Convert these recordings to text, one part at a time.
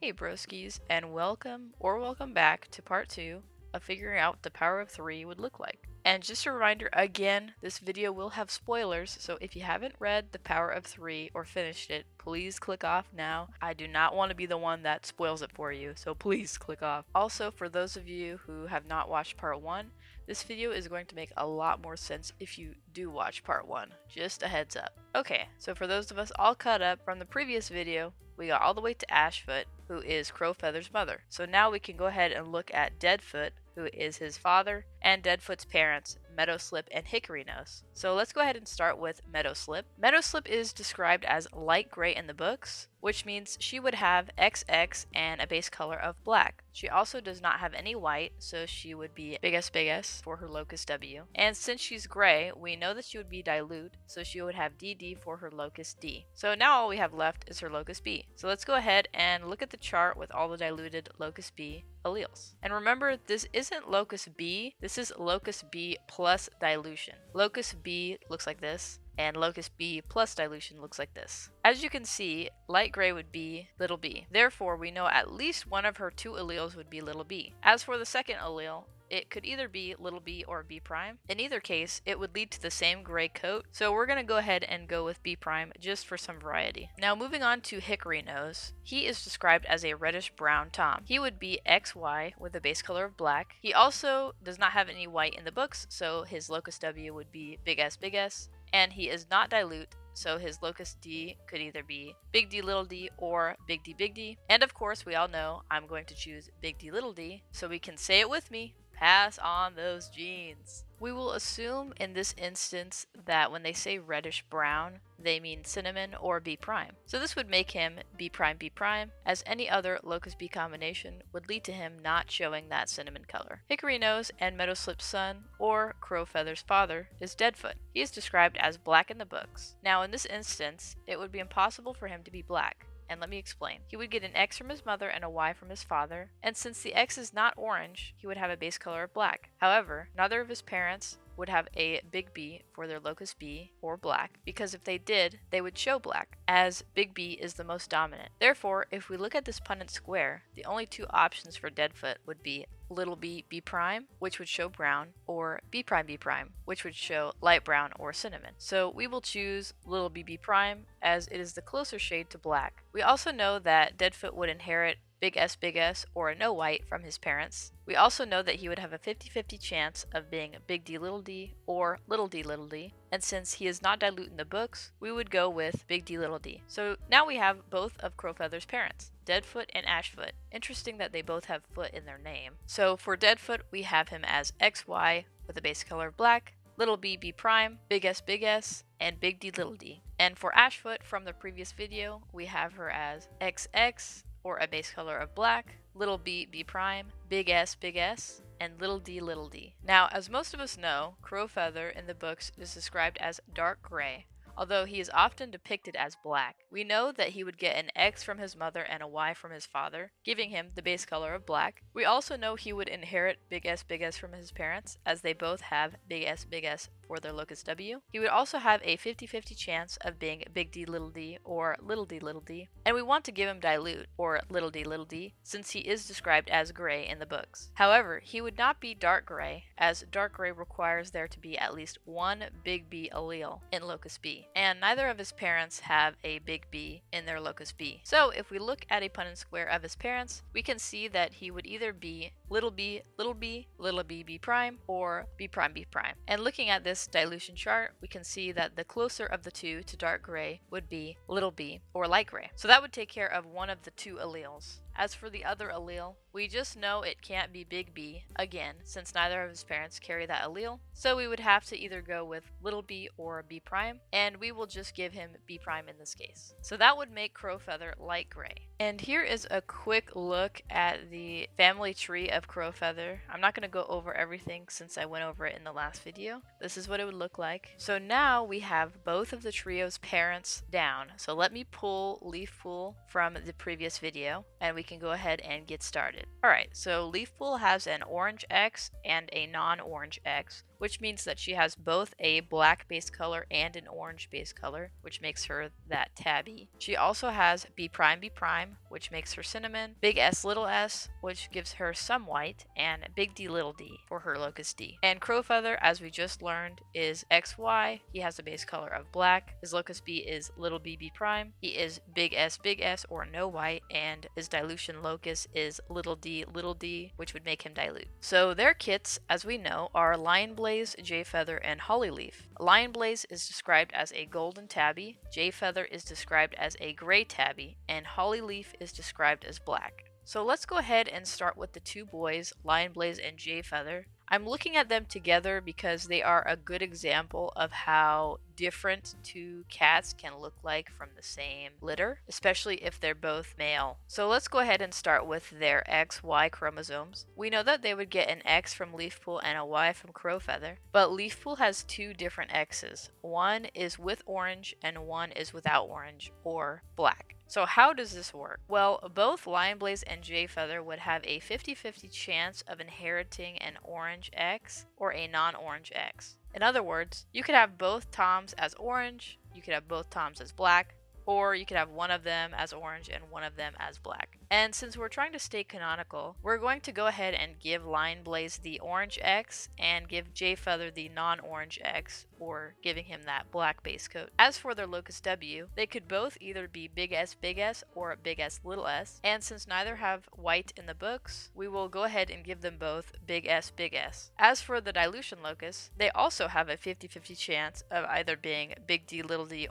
Hey broskies, and welcome back to part 2 of figuring out what the power of 3 would look like. And just a reminder, again, this video will have spoilers, so if you haven't read The Power of 3 or finished it, please click off now. I do not want to be the one that spoils it for you, so please click off. Also, for those of you who have not watched part 1, this video is going to make a lot more sense if you do watch part 1. Just a heads up. Okay, so for those of us all caught up from the previous video, we got all the way to Ashfoot, who is Crowfeather's mother. So now we can go ahead and look at Deadfoot, who is his father, and Deadfoot's parents, Meadowslip and Hickory Nose. So let's go ahead and start with Meadowslip. Meadowslip is described as light gray in the books, which means she would have XX and a base color of black. She also does not have any white, so she would be big S for her locus W. And since she's gray, we know that she would be dilute, so she would have DD for her locus D. So now all we have left is her locus B. So let's go ahead and look at the chart with all the diluted locus B alleles. And remember, this isn't locus B, this is locus B plus dilution. Locus B looks like this, and locus B plus dilution looks like this. As you can see, light gray would be little b. Therefore, we know at least one of her two alleles would be little b. As for the second allele, it could either be little b or b prime. In either case, it would lead to the same gray coat, so we're going to go ahead and go with b prime just for some variety. Now moving on to Hickory Nose, he is described as a reddish brown tom. He would be XY with a base color of black. He also does not have any white in the books, so his locus W would be big S, and he is not dilute, so his locus D could either be big D little d or big D. And of course, we all know I'm going to choose big D little d, so we can say it with me. Pass on those genes. We will assume in this instance that when they say reddish brown, they mean cinnamon or B prime. So this would make him B prime, as any other locus B combination would lead to him not showing that cinnamon color. Hickory Nose and Meadowslip's son, or Crowfeather's father, is Deadfoot. He is described as black in the books. Now in this instance, it would be impossible for him to be black. And let me explain. He would get an X from his mother and a Y from his father, and since the X is not orange, he would have a base color of black. However, neither of his parents would have a big B for their locus B or black, because if they did, they would show black, as big B is the most dominant. Therefore, if we look at this Punnett square, the only two options for Deadfoot would be little b prime, which would show brown, or b prime, which would show light brown or cinnamon. So we will choose little b prime, as it is the closer shade to black. We also know that Deadfoot would inherit big S, or a no white from his parents. We also know that he would have a 50-50 chance of being big D little d or little d, and since he is not dilute in the books, we would go with big D little d. So now we have both of Crowfeather's parents, Deadfoot and Ashfoot. Interesting that they both have foot in their name. So for Deadfoot, we have him as XY with a base color of black, little b prime, big S, and big D little d. And for Ashfoot from the previous video, we have her as XX, or a base color of black, little b prime, big S, and little d. Now, as most of us know, Crowfeather in the books is described as dark gray, although he is often depicted as black. We know that he would get an X from his mother and a Y from his father, giving him the base color of black. We also know he would inherit big S from his parents, as they both have big S for their locus W. He would also have a 50-50 chance of being big D little d or little d, and we want to give him dilute, or little d, since he is described as gray in the books. However, he would not be dark gray, as dark gray requires there to be at least one big B allele in locus B, and neither of his parents have a big B in their locus B. So if we look at a Punnett square of his parents, we can see that he would either be little b prime, or b prime. And looking at this dilution chart, we can see that the closer of the two to dark gray would be little b, or light gray. So that would take care of one of the two alleles. As for the other allele, we just know it can't be big B, again, since neither of his parents carry that allele, so we would have to either go with little b or b prime, and we will just give him b prime in this case. So that would make Crowfeather light gray. And here is a quick look at the family tree of Crowfeather. I'm not going to go over everything since I went over it in the last video. This is what it would look like. So now we have both of the trio's parents down. So let me pull Leafpool from the previous video, and we can go ahead and get started. Alright, so Leafpool has an orange X and a non-orange X, which means that she has both a black base color and an orange base color, which makes her that tabby. She also has B prime B prime, which makes her cinnamon, big S little s, which gives her some white, and big D little d for her locust D. And Crowfeather, as we just learned, is XY. He has a base color of black. His locust B is little b B prime. He is big S or no white, and his dilution locus is little d, which would make him dilute. So their kits, as we know, are Lionblaze, Jayfeather, and Hollyleaf. Lionblaze is described as a golden tabby, Jayfeather is described as a gray tabby, and Hollyleaf is described as black. So let's go ahead and start with the two boys, Lionblaze and Jayfeather. I'm looking at them together because they are a good example of how different two cats can look like from the same litter, especially if they're both male. So let's go ahead and start with their XY chromosomes. We know that they would get an X from Leafpool and a Y from Crowfeather, but Leafpool has two different X's. One is with orange and one is without orange, or black. So how does this work? Well, both Lionblaze and Jayfeather would have a 50-50 chance of inheriting an orange X or a non-orange X. In other words, you could have both Toms as orange, you could have both Toms as black, or you could have one of them as orange and one of them as black. And since we're trying to stay canonical, we're going to go ahead and give Lionblaze the orange X and give Jayfeather the non-orange X, or giving him that black base coat. As for their locus W, they could both either be big S or big S little s, and since neither have white in the books, we will go ahead and give them both big S. As for the dilution locus, they also have a 50-50 chance of either being big D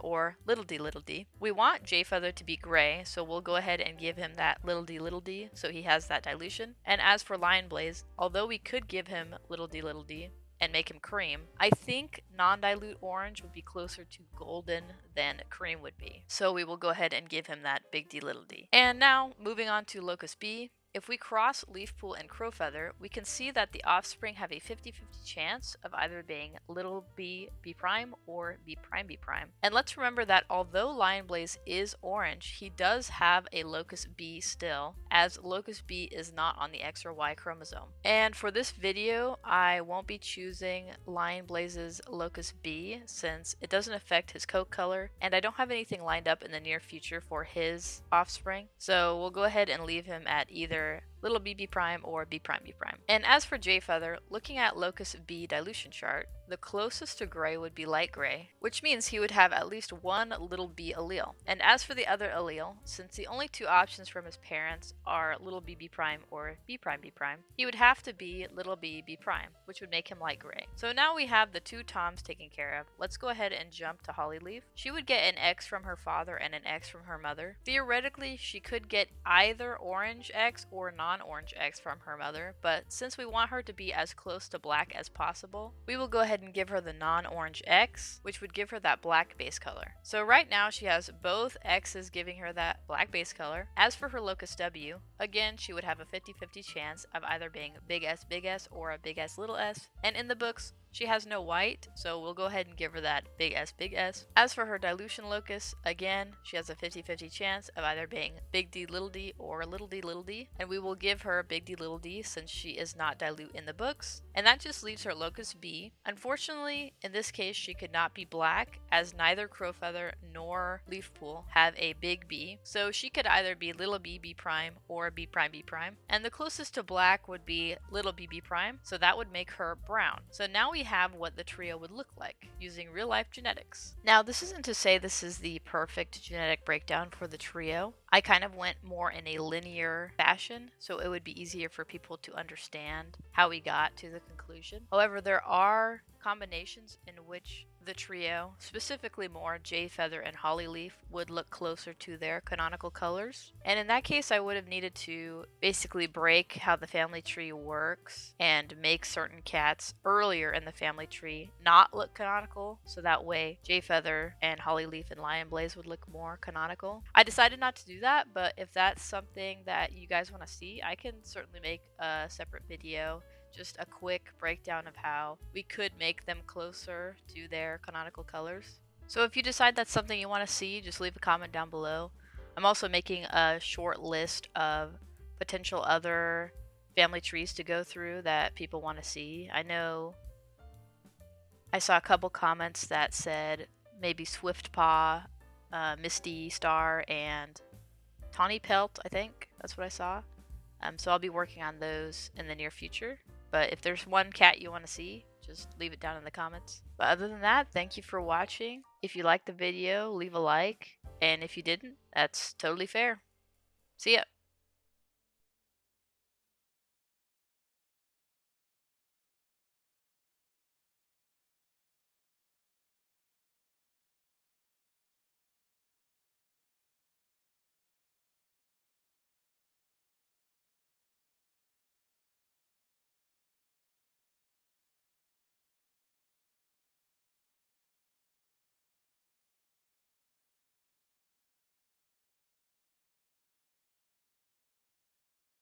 or little d. We want Jayfeather to be gray, so we'll go ahead and give him that little d, so he has that dilution. And as for Lionblaze, although we could give him little d and make him cream, I think non-dilute orange would be closer to golden than cream would be. So we will go ahead and give him that big D little d. And now, moving on to locus B. If we cross Leafpool and Crowfeather, we can see that the offspring have a 50-50 chance of either being little b B prime or B prime B prime. And let's remember that although Lionblaze is orange, he does have a locus B still, as locus B is not on the X or Y chromosome. And for this video, I won't be choosing Lionblaze's locus B since it doesn't affect his coat color, and I don't have anything lined up in the near future for his offspring. So we'll go ahead and leave him at either little b prime or B prime B prime. And as for Jayfeather, looking at locus B dilution chart, the closest to gray would be light gray, which means he would have at least one little b allele. And as for the other allele, since the only two options from his parents are little b prime or B prime B prime, he would have to be little b prime, which would make him light gray. So now we have the two Toms taken care of. Let's go ahead and jump to Hollyleaf. She would get an X from her father and an X from her mother. Theoretically, she could get either orange X or non-orange X from her mother, but since we want her to be as close to black as possible, we will go ahead and give her the non-orange X, which would give her that black base color. So right now she has both X's giving her that black base color. As for her locus W, again she would have a 50-50 chance of either being big S or a big S little s, and in the books she has no white, so we'll go ahead and give her that big S. As for her dilution locus, again, she has a 50-50 chance of either being big D or little d, and we will give her big D since she is not dilute in the books. And that just leaves her locus B. Unfortunately, in this case, she could not be black, as neither Crowfeather nor Leafpool have a big B, so she could either be little b prime or B prime B prime, and the closest to black would be little b prime, so that would make her brown. So now we have what the trio would look like using real-life genetics. Now, this isn't to say this is the perfect genetic breakdown for the trio. I kind of went more in a linear fashion, so it would be easier for people to understand how we got to the conclusion. However, there are combinations in which the trio, specifically more Jayfeather and Hollyleaf, would look closer to their canonical colors. And in that case, I would have needed to basically break how the family tree works and make certain cats earlier in the family tree not look canonical, so that way Jayfeather and Hollyleaf and Lionblaze would look more canonical. I decided not to do that, but if that's something that you guys want to see, I can certainly make a separate video, just a quick breakdown of how we could make them closer to their canonical colors. So if you decide that's something you want to see, just leave a comment down below. I'm also making a short list of potential other family trees to go through that people want to see. I know I saw a couple comments that said maybe Swiftpaw, Misty Star, and Tawny Pelt, I think. That's what I saw. So I'll be working on those in the near future. But if there's one cat you want to see, just leave it down in the comments. But other than that, thank you for watching. If you liked the video, leave a like. And if you didn't, that's totally fair. See ya.